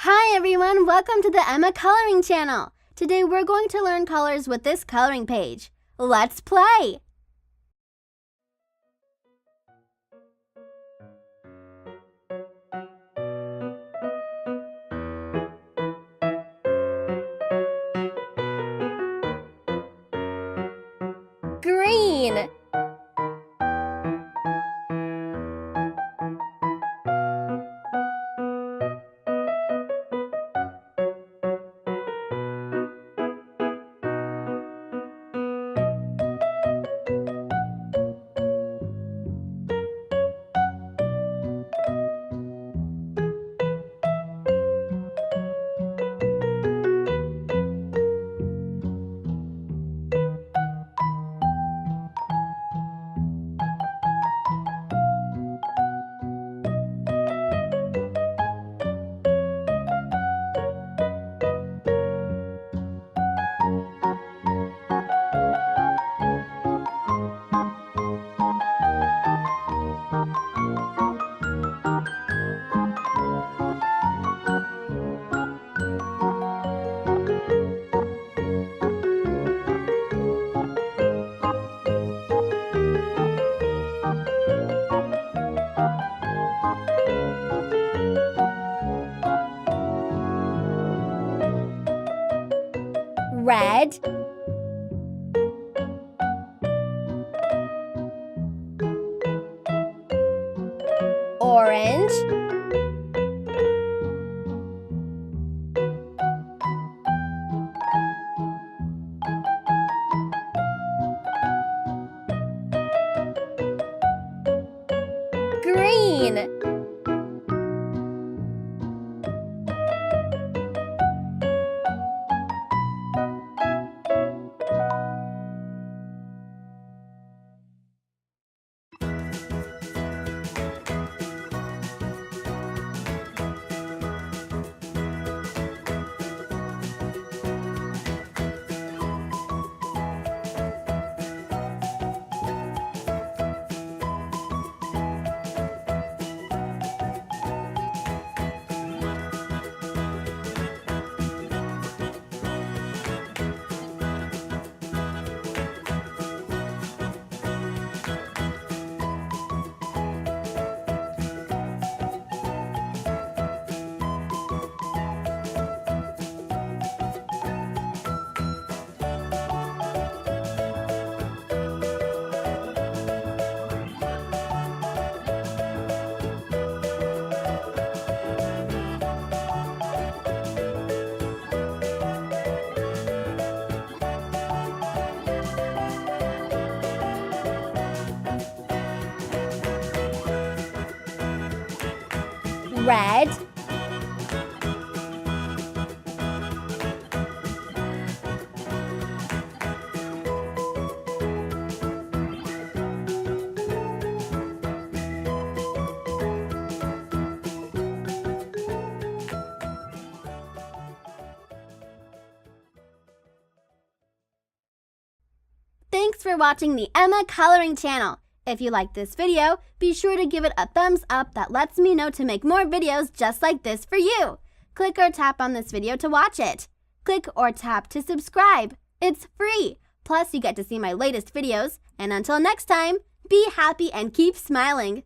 Hi everyone, welcome to the Emma Coloring Channel. Today we're going to learn colors with this coloring page. Let's play! Green. Red. Orange. Green. Red. Thanks for watching the Emma Coloring Channel. If you liked this video, be sure to give it a thumbs up that lets me know to make more videos just like this for you. Click or tap on this video to watch it. Click or tap to subscribe. It's free. Plus, you get to see my latest videos. And until next time, be happy and keep smiling.